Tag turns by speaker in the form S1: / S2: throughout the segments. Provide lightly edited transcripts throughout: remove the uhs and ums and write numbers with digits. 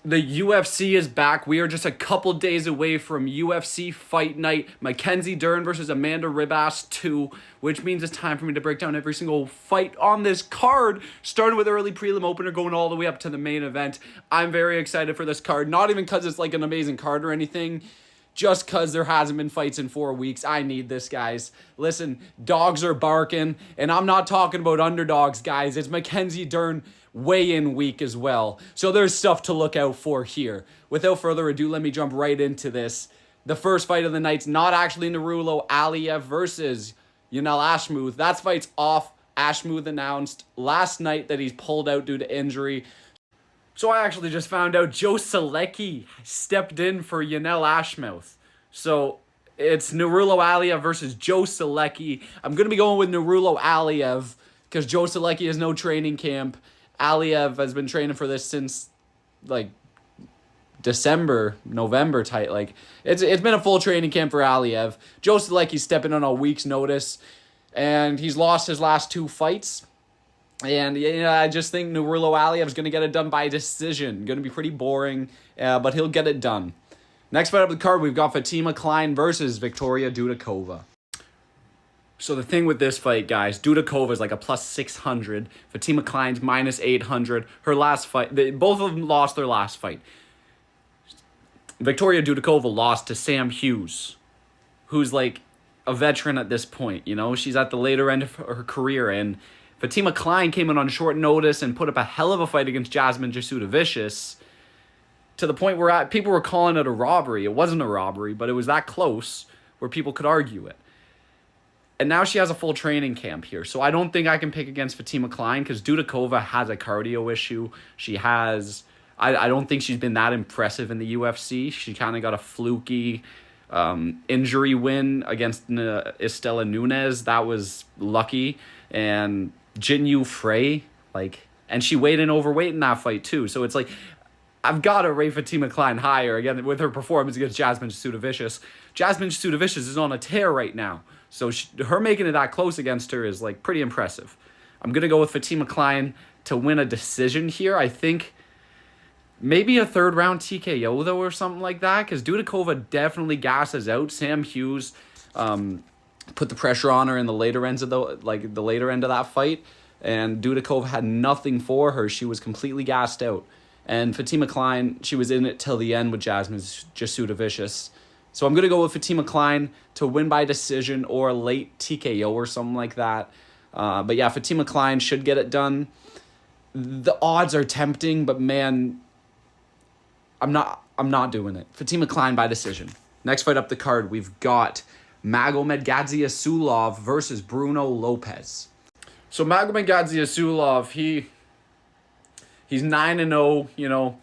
S1: The UFC is back. We are just a couple days away from UFC Fight Night. Mackenzie Dern versus Amanda Ribas 2, which means it's time for me to break down every single fight on this card, starting with early prelim opener, going all the way up to the main event. I'm very excited for this card, not even because it's like an amazing card or anything, just because there hasn't been fights in 4 weeks. I need this, guys. Listen, dogs are barking, and I'm not talking about underdogs, guys. It's Mackenzie Dern weigh-in week as well. So there's stuff to look out for here. Without further ado, let me jump right into this. The first fight of the night's not actually Narullo Aliev versus Yanel Ashmuth. That fight's off. Ashmuth announced last night that he's pulled out due to injury. So I actually just found out Joe Solecki stepped in for Yanel Ashmuth. So it's Narullo Aliev versus Joe Solecki. I'm going to be going with Narullo Aliev because Joe Solecki has no training camp. Aliev has been training for this since like December, November type. Like it's been a full training camp for Aliev. Joe Solecki's stepping on a week's notice, and he's lost his last 2 fights. And I just think Narullo Aliev is going to get it done by decision. Going to be pretty boring, but he'll get it done. Next fight up the card, we've got Fatima Kline versus Victoria Dudakova. So the thing with this fight, guys, Dudakova is like a plus 600. Fatima Kline's minus 800. Her last fight, both of them lost their last fight. Victoria Dudakova lost to Sam Hughes, who's like a veteran at this point. You know, she's at the later end of her career, and Fatima Kline came in on short notice and put up a hell of a fight against Jasmine Jasudavicius to the point where people were calling it a robbery. It wasn't a robbery, but it was that close where people could argue it. And now she has a full training camp here. So I don't think I can pick against Fatima Kline because Dudakova has a cardio issue. She has... I don't think she's been that impressive in the UFC. She kind of got a fluky injury win against Estela Nunes. That was lucky. And Jinyu Frey, and she weighed in overweight in that fight too. So it's like, I've got to rate Fatima Kline higher, again, with her performance against Jasmine Jasudavicius. Jasmine Jasudavicius is on a tear right now. So her making it that close against her is pretty impressive. I'm going to go with Fatima Kline to win a decision here. I think maybe a 3rd round TKO though or something like that, because Dudakova definitely gasses out. Sam Hughes put the pressure on her in the later ends of the later end of that fight, and Dudakova had nothing for her. She was completely gassed out. And Fatima Kline, she was in it till the end with Jasmine Jasudavicius. So I'm going to go with Fatima Kline to win by decision or a late TKO or something like that. But yeah, Fatima Kline should get it done. The odds are tempting, but man, I'm not doing it. Fatima Kline by decision. Next fight up the card, we've got Magomed Gadziyasulov versus Bruno Lopes. So Magomed Gadziyasulov, he's 9-0, you know.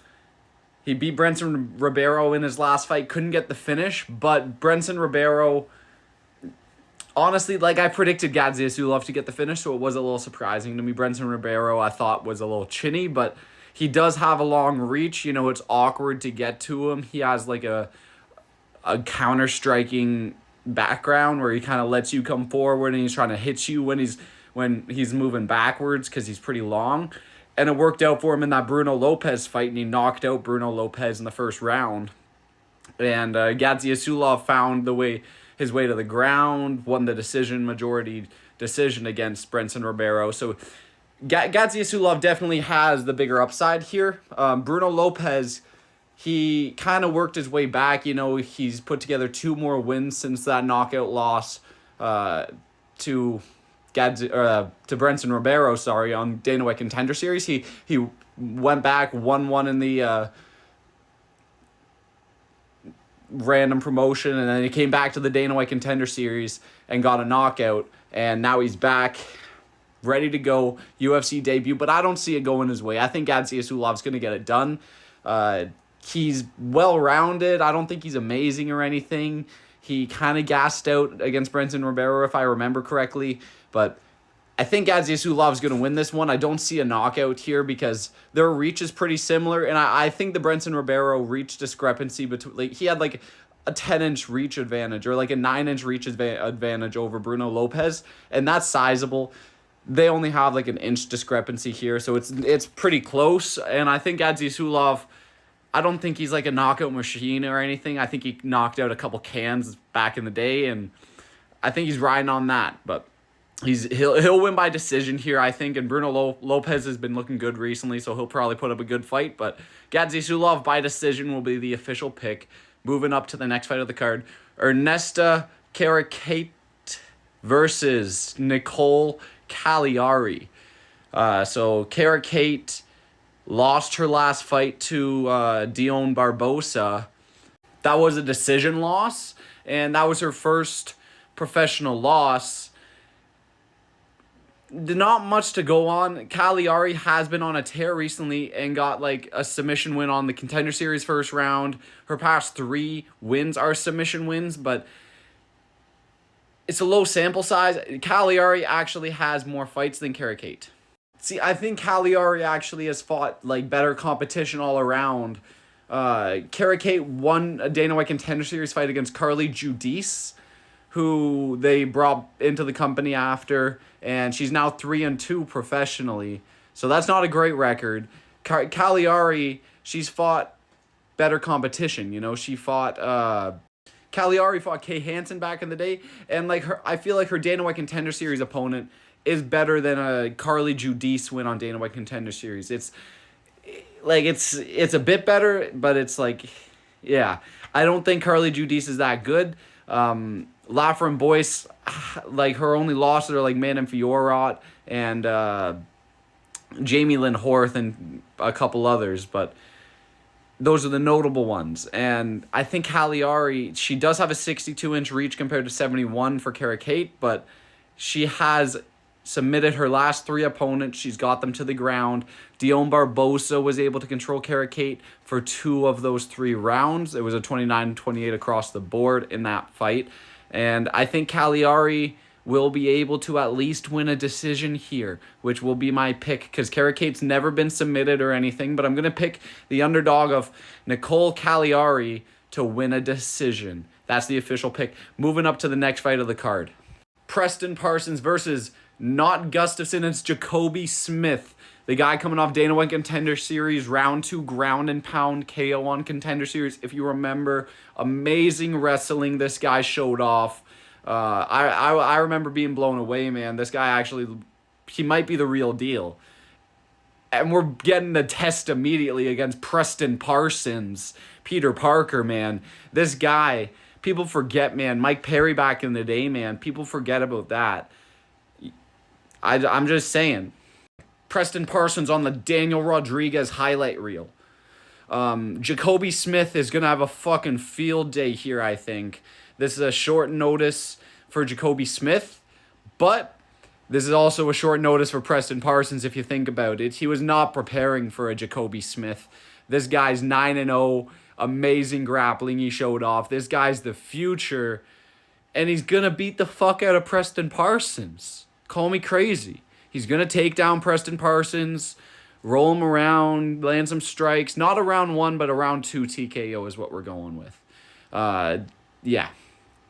S1: He beat Brenson Ribeiro in his last fight, couldn't get the finish, but Brenson Ribeiro, honestly, I predicted Gadziyasulov to get the finish, so it was a little surprising to me. Brenson Ribeiro, I thought, was a little chinny, but he does have a long reach. You know, it's awkward to get to him. He has a counter-striking background where he kind of lets you come forward and he's trying to hit you when he's moving backwards because he's pretty long. And it worked out for him in that Bruno Lopes fight, and he knocked out Bruno Lopes in the first round. And Gadziyasulov found his way to the ground, won the majority decision against Brenson Ribeiro. So Gadziyasulov definitely has the bigger upside here. Bruno Lopes, he kind of worked his way back. You know, he's put together 2 more wins since that knockout loss to Brenson Ribeiro, on Dana White Contender Series. He went back, won one in the random promotion, and then he came back to the Dana White Contender Series and got a knockout, and now he's back, ready to go, UFC debut, but I don't see it going his way. I think Gadziasulov's going to get it done. He's well-rounded. I don't think he's amazing or anything. He kind of gassed out against Brenson Ribeiro, if I remember correctly. But I think Gadziyasulov is going to win this one. I don't see a knockout here because their reach is pretty similar. And I think the Brenson Ribeiro reach discrepancy between... he had a 10-inch reach advantage or a 9-inch reach advantage over Bruno Lopes. And that's sizable. They only have an inch discrepancy here. So it's pretty close. And I think Gadziyasulov I don't think he's like a knockout machine or anything. I think he knocked out a couple cans back in the day, and I think he's riding on that. But he'll win by decision here, I think. And Bruno Lopes has been looking good recently, so he'll probably put up a good fight. But Gadziyasulov by decision will be the official pick. Moving up to the next fight of the card, Ernesta Karecaite versus Nicolle Calliari. So Karecaite lost her last fight to Dion Barbosa. That was a decision loss, and that was her first professional loss. Not much to go on. Calliari has been on a tear recently and got like a submission win on the Contender Series first round. Her past 3 wins are submission wins, but it's a low sample size. Calliari actually has more fights than Karecaite. See, I think Calliari actually has fought like better competition all around. Karecaite won a Dana White Contender Series fight against Carly Judice, who they brought into the company after, and she's now 3-2 professionally. So that's not a great record. Calliari, she's fought better competition. You know, she fought Calliari fought Kay Hansen back in the day, and like I feel like her Dana White Contender Series opponent is better than a Carly Judice win on Dana White Contender Series. It's a bit better, but it's like, yeah, I don't think Carly Judice is that good. Lafren Boyce, like her only losses are like Manon Fiorot and Jamie Lynn Horth and a couple others, but those are the notable ones. And I think Calliari, she does have a 62-inch reach compared to 71 for Karecaite, but she has submitted her last 3 opponents. She's got them to the ground. Dion Barbosa was able to control Karecaite for 2 of those 3 rounds. It was a 29-28 across the board in that fight. And I think Calliari will be able to at least win a decision here, which will be my pick, because Karecaite's never been submitted or anything, but I'm going to pick the underdog of Nicolle Calliari to win a decision. That's the official pick. Moving up to the next fight of the card. Preston Parsons versus not Gustafsson, it's Jacobe Smith. The guy coming off Dana White Contender Series, round 2 ground and pound KO on Contender Series. If you remember, amazing wrestling this guy showed off. I remember being blown away, man. This guy actually, he might be the real deal. And we're getting the test immediately against Preston Parsons. Peter Parker, man. This guy, people forget, man. Mike Perry back in the day, man. People forget about that. I'm just saying. Preston Parsons on the Daniel Rodriguez highlight reel. Jacobe Smith is going to have a fucking field day here, I think. This is a short notice for Jacobe Smith, but this is also a short notice for Preston Parsons if you think about it. He was not preparing for a Jacobe Smith. This guy's 9-0, amazing grappling he showed off. This guy's the future, and he's going to beat the fuck out of Preston Parsons. Call me crazy. He's going to take down Preston Parsons, roll him around, land some strikes. Not a round 1, but a round 2 TKO is what we're going with. Yeah.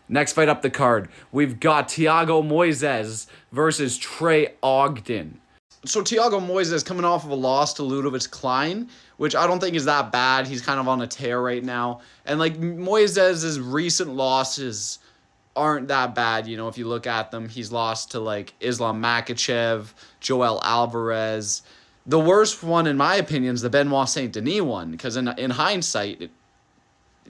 S1: Next fight up the card, we've got Thiago Moises versus Trey Ogden. So Thiago Moises coming off of a loss to Ludovic Kline, which I don't think is that bad. He's kind of on a tear right now. And like Moises' recent losses aren't that bad, you know, if you look at them. He's lost to like Islam Makhachev, Joel Alvarez. The worst one, in my opinion, is the Benoit Saint Denis one, because in hindsight,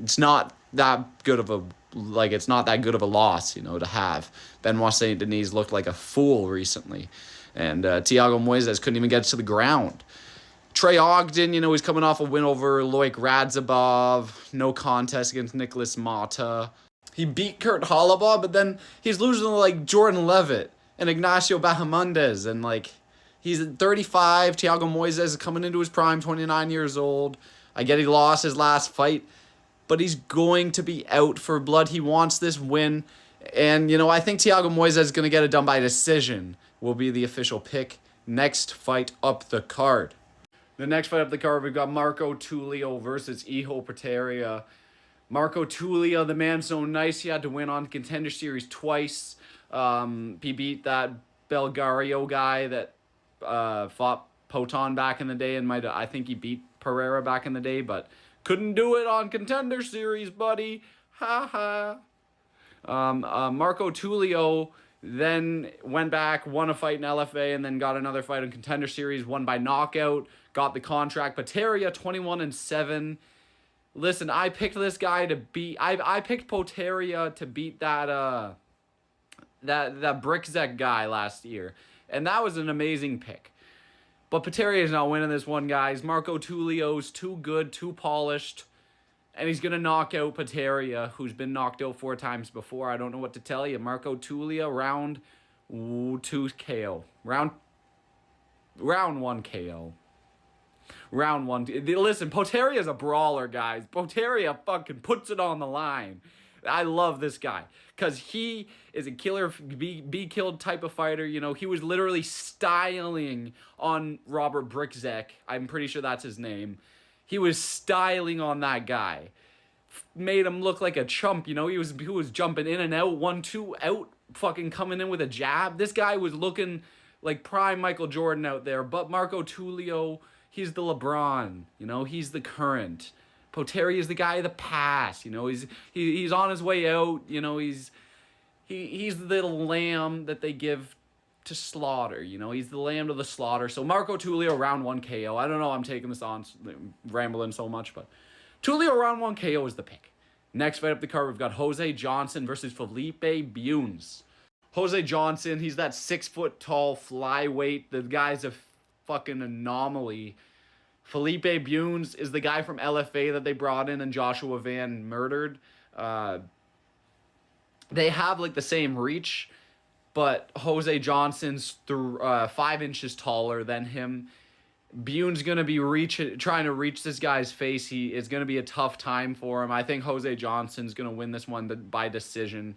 S1: it's not that good of a loss, you know, to have. Benoit Saint Denis looked like a fool recently, and Thiago Moises couldn't even get to the ground. Trey Ogden, you know, he's coming off a win over Loic Radzhabov, no contest against Nicholas Mata. He beat Kurt Holobaugh, but then he's losing to like Jordan Levitt and Ignacio Bahamondes, and like he's at 35. Thiago Moises is coming into his prime, 29 years old. I get he lost his last fight, but he's going to be out for blood. He wants this win, and you know, I think Thiago Moises is going to get it done by decision. Will be the official pick. Next fight up the card. The next fight up the card, we've got Marco Tulio versus Ihor Potieria. Marco Tulio, the man so nice, he had to win on Contender Series twice. He beat that Belgario guy that fought Poton back in the day, and I think he beat Pereira back in the day, but Couldn't do it on Contender Series, buddy. Ha ha. Marco Tulio then went back, won a fight in LFA, and then got another fight in Contender Series, won by knockout, got the contract. Potieria, 21-7. Listen, I picked this guy to beat. I picked Potieria to beat that Brickzek guy last year, and that was an amazing pick. But Potieria is not winning this one, guys. Marco Tulio's too good, too polished, and he's going to knock out Potieria, who's been knocked out 4 times before. I don't know what to tell you. Marco Tulio, round 2 KO. Round 1 KO. Round 1. Listen, Poteria's a brawler, guys. Potieria fucking puts it on the line. I love this guy because he is a killer, be killed type of fighter. You know, he was literally styling on Robert Brickzek. I'm pretty sure that's his name. He was styling on that guy. Made him look like a chump, you know. He was jumping in and out, 1-2 out, fucking coming in with a jab. This guy was looking like prime Michael Jordan out there. But Marco Tulio, he's the LeBron, you know. He's the current. Potieria is the guy of the past, you know. He's on his way out, you know. He's the lamb that they give to slaughter, you know. He's the lamb to the slaughter. So Marco Tulio, round 1 KO. I don't know, I'm taking this on, rambling so much, but Tulio, round 1 KO is the pick. Next fight up the card, we've got Jose Johnson versus Felipe Bunes. Jose Johnson, he's that 6-foot-tall flyweight. The guy's a fucking anomaly. Felipe Bunes is the guy from LFA that they brought in and Joshua Van murdered. They have like the same reach, but Jose Johnson's 5 inches taller than him. Bunes going to be trying to reach this guy's face. It's going to be a tough time for him. I think Jose Johnson's going to win this one by decision.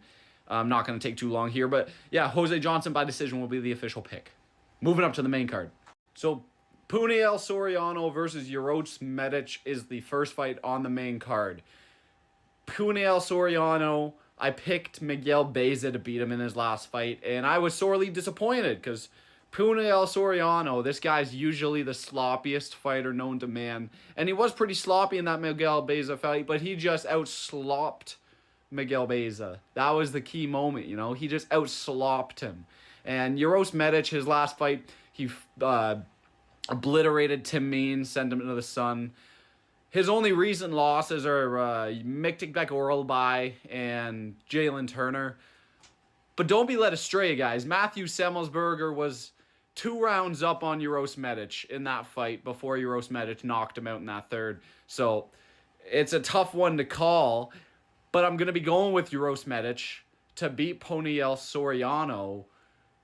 S1: I'm not going to take too long here, but yeah, Jose Johnson by decision will be the official pick. Moving up to the main card. So Punahele Soriano versus Uros Medic is the first fight on the main card. Punahele Soriano, I picked Miguel Beza to beat him in his last fight, and I was sorely disappointed because Punahele Soriano, this guy's usually the sloppiest fighter known to man, and he was pretty sloppy in that Miguel Beza fight, but he just outslopped Miguel Beza. That was the key moment, you know. He just outslopped him. And Uros Medic, his last fight, he obliterated Tim Means, sent him into the sun. His only recent losses are Miktikbek Oralbai and Jalen Turner. But don't be led astray, guys. Matthew Semmelsberger was 2 rounds up on Uros Medic in that fight before Uros Medic knocked him out in that third. So it's a tough one to call. But I'm going to be going with Uros Medic to beat Punahele Soriano.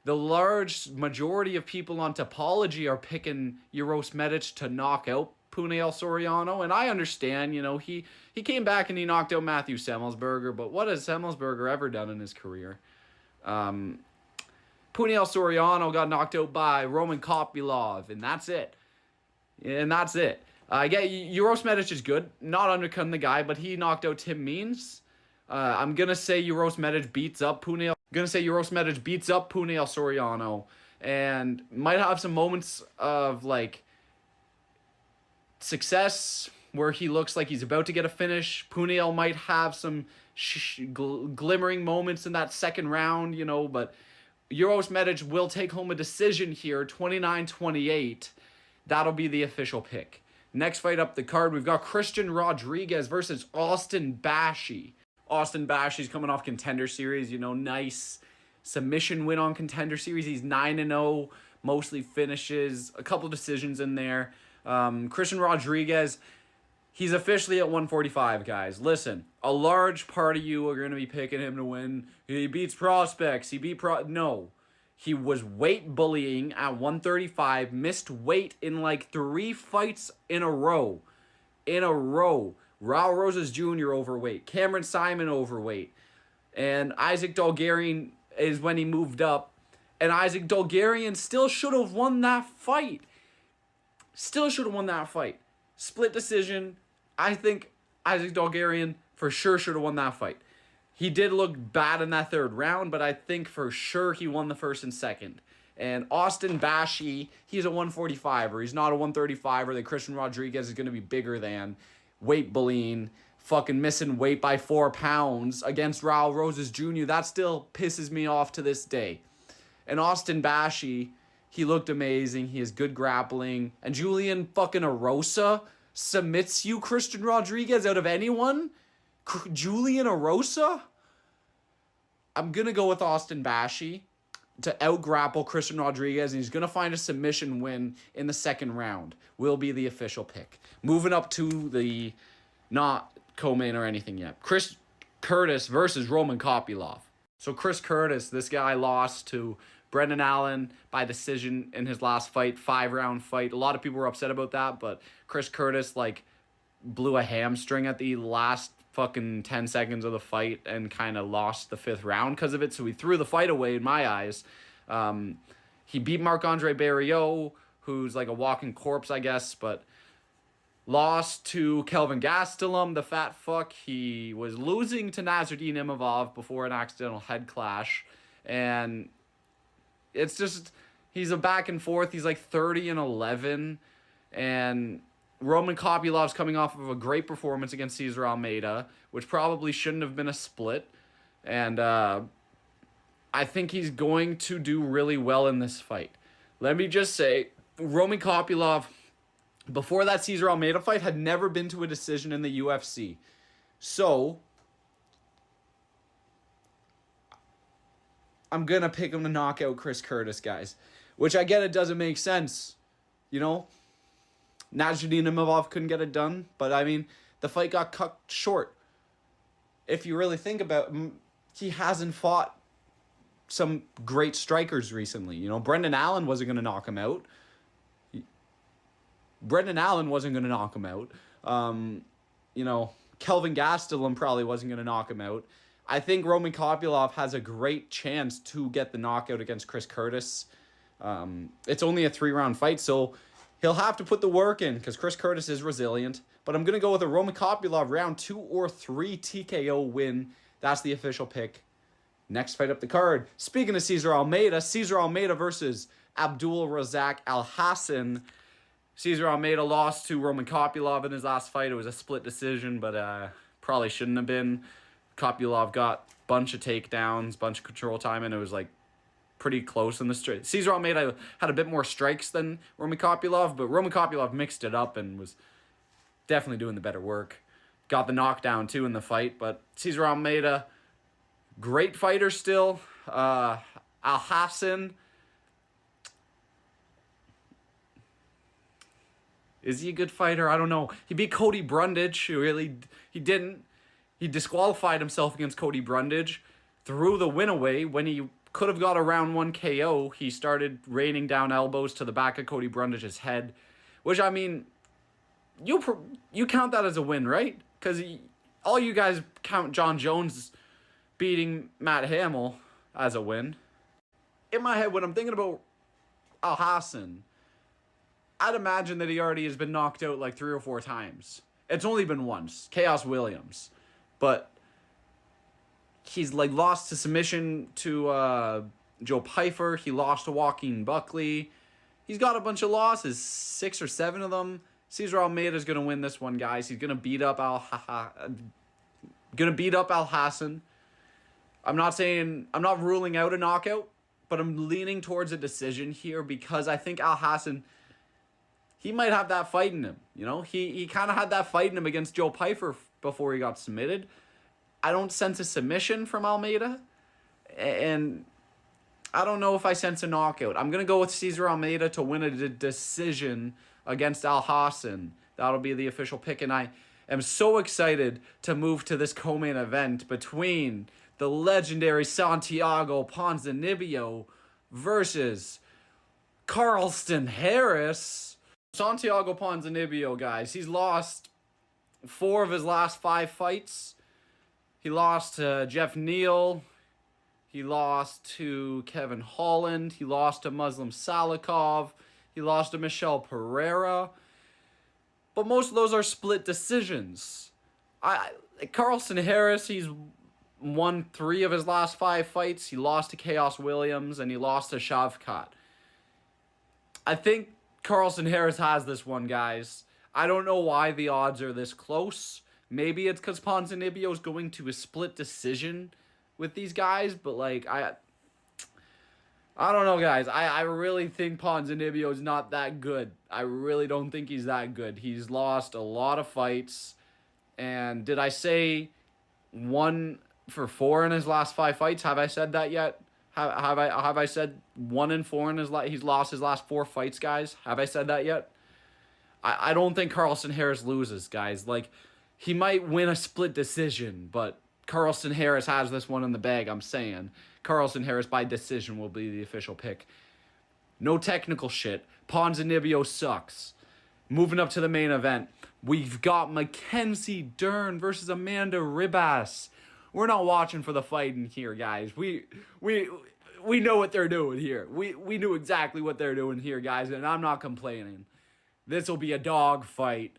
S1: The large majority of people on Topology are picking Uros Medic to knock out Punahele Soriano, and I understand, you know, he came back and he knocked out Matthew Semmelsberger, but what has Semmelsberger ever done in his career? Punahele Soriano got knocked out by Roman Kopylov, and that's it. Uros Medic is good, not undercutting the guy, but he knocked out Tim Means. I'm going to say Uros Medic beats up Punahele. Soriano and might have some moments of like success where he looks like he's about to get a finish. Punahele might have some glimmering moments in that second round, you know, but Uros Medic will take home a decision here, 29-28. That'll be the official pick. Next fight up the card, we've got Christian Rodriguez versus Austin Bashi. Austin Bashi's coming off Contender Series, you know, nice submission win on Contender Series. He's 9-0, mostly finishes, a couple decisions in there. Christian Rodriguez, he's officially at 145, guys. Listen, a large part of you are going to be picking him to win. He beats prospects. No. He was weight bullying at 135, missed weight in like 3 fights in a row. Raul Rosas Jr. overweight. Cameron Simon overweight. And Isaac Dolgarian is when he moved up. And Isaac Dolgarian still should have won that fight. Split decision. I think Isaac Dolgarian for sure should have won that fight. He did look bad in that third round, but I think for sure he won the first and second. And Austin Bashi, he's a 145er. He's not a 135er that Christian Rodriguez is going to be bigger than. weight bullying, fucking missing weight by 4 pounds against Raul Rosas Jr. That still pisses me off to this day. And Austin Bashi, he looked amazing. He has good grappling. And Julian fucking Erosa submits you, Christian Rodriguez, out of anyone? Julian Erosa? I'm going to go with Austin Bashi to out-grapple Christian Rodriguez, and he's going to find a submission win in the second round. Will be the official pick. Moving up to the not co-main or anything yet. Chris Curtis versus Roman Kopylov. So Chris Curtis, this guy lost to Brendan Allen by decision in his last fight, 5-round fight. A lot of people were upset about that, but Chris Curtis, blew a hamstring at the last fucking 10 seconds of the fight and kind of lost the 5th round because of it, so he threw the fight away in my eyes. He beat Marc-Andre Barriault, who's like a walking corpse, I guess, but lost to Kelvin Gastelum, the fat fuck. He was losing to Nasruddin Imavov before an accidental head clash, and it's just, he's a back and forth. He's 30-11, and Roman Kopylov's coming off of a great performance against Cesar Almeida, which probably shouldn't have been a split. And I think he's going to do really well in this fight. Let me just say, Roman Kopylov, before that Cesar Almeida fight, had never been to a decision in the UFC. So I'm going to pick him to knock out Chris Curtis, guys. Which I get, it doesn't make sense. You know? Nasruddin Imavov couldn't get it done, but I mean, the fight got cut short. If you really think about it, he hasn't fought some great strikers recently. You know, Brendan Allen wasn't going to knock him out. You know, Kelvin Gastelum probably wasn't going to knock him out. I think Roman Kopylov has a great chance to get the knockout against Chris Curtis. It's only a 3-round fight, so he'll have to put the work in because Chris Curtis is resilient. But I'm going to go with a Roman Kopylov round 2 or 3 TKO win. That's the official pick. Next fight up the card. Speaking of Cesar Almeida versus Abdul Razak Al-Hassan. Cesar Almeida lost to Roman Kopylov in his last fight. It was a split decision, but probably shouldn't have been. Kopylov got a bunch of takedowns, bunch of control time, and it was pretty close in the straight. Cesar Almeida had a bit more strikes than Roman Kopylov, but Roman Kopylov mixed it up and was definitely doing the better work. Got the knockdown too in the fight, but Cesar Almeida, great fighter still. Al-Hassan, is he a good fighter? I don't know. He beat Cody Brundage. He didn't. He disqualified himself against Cody Brundage, threw the win away when he could have got a round 1 KO. He started raining down elbows to the back of Cody Brundage's head, which, I mean, you count that as a win, right? Because all you guys count John Jones beating Matt Hamill as a win. In my head, when I'm thinking about Al-Hassan, I'd imagine that he already has been knocked out 3 or 4 times. It's only been once, Chaos Williams. But he's lost to submission to Joe Pyfer. He lost to Joaquin Buckley. He's got a bunch of losses, 6 or 7 of them. Cesar Almeida's gonna win this one, guys. He's gonna beat up Al-Hassan. I'm not ruling out a knockout, but I'm leaning towards a decision here because I think Al-Hassan, he might have that fight in him. You know, he kind of had that fight in him against Joe Pyfer before he got submitted. I don't sense a submission from Almeida, and I don't know if I sense a knockout. I'm going to go with Cesar Almeida to win a decision against Al-Hassan. That'll be the official pick, and I am so excited to move to this co-main event between the legendary Santiago Ponzinibbio versus Carlston Harris. Santiago Ponzinibbio, guys, he's lost 4 of his last 5 fights. He lost to Jeff Neal. He lost to Kevin Holland. He lost to Muslim Salikov. He lost to Michel Pereira. But most of those are split decisions. Carlston Harris, he's won 3 of his last 5 fights. He lost to Chaos Williams, and he lost to Shavkat. I think Carlston Harris has this one, guys. I don't know why the odds are this close. Maybe it's because Ponzinibbio is going to a split decision with these guys, but like I don't know, guys. I really think Ponzinibbio is not that good. I really don't think he's that good. He's lost a lot of fights, and did I say 1-for-4 in his last 5 fights? Have I said that yet? Have I said 1-4 in he's lost his last 4 fights, guys? Have I said that yet? I don't think Carlston Harris loses, guys. Like, he might win a split decision, but Carlston Harris has this one in the bag, I'm saying. Carlston Harris by decision will be the official pick. No technical shit. Ponzinibbio sucks. Moving up to the main event, we've got Mackenzie Dern versus Amanda Ribas. We're not watching for the fight in here, guys. We know what they're doing here. We knew exactly what they're doing here, guys, and I'm not complaining. This will be a dog fight.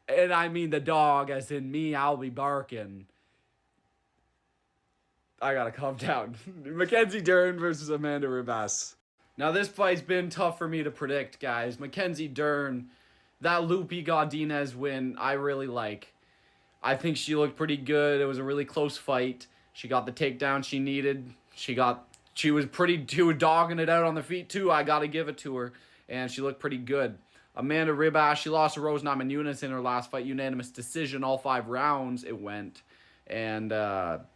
S1: And I mean the dog as in me, I'll be barking. I gotta calm down. Mackenzie Dern versus Amanda Ribas. Now this fight's been tough for me to predict, guys. Mackenzie Dern, that Lupi Godinez win, I really like. I think she looked pretty good. It was a really close fight. She got the takedown she needed. She was dogging it out on the feet too. I gotta give it to her. And she looked pretty good. Amanda Ribas, she lost to Rose Namajunas in her last fight. Unanimous decision, all 5 rounds it went. And that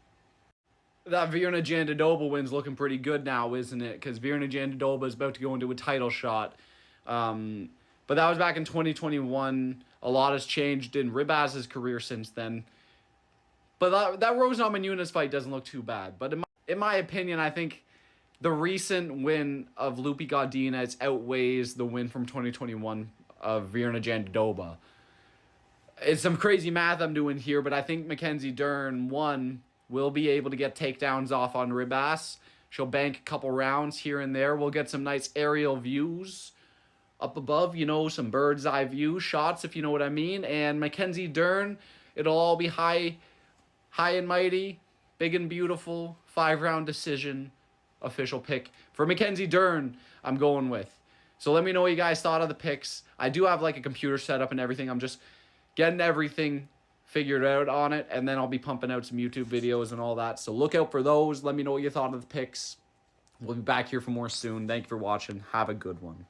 S1: Virna Jandiroba win's looking pretty good now, isn't it? Because Virna Jandiroba is about to go into a title shot. But that was back in 2021. A lot has changed in Ribas's career since then. But that Rose Namajunas fight doesn't look too bad. But in my opinion, I think the recent win of Lupi Godinez outweighs the win from 2021 of Virna Jandiroba. It's some crazy math I'm doing here, but I think Mackenzie Dern, will be able to get takedowns off on Ribas. She'll bank a couple rounds here and there. We'll get some nice aerial views up above, some bird's eye view shots, if you know what I mean. And Mackenzie Dern, it'll all be high and mighty, big and beautiful, 5-round decision. Official pick for Mackenzie Dern, I'm going with. So let me know what you guys thought of the picks. I do have like a computer set up and everything. I'm just getting everything figured out on it, and then I'll be pumping out some YouTube videos and all that. So look out for those. Let me know what you thought of the picks. We'll be back here for more soon. Thank you for watching. Have a good one.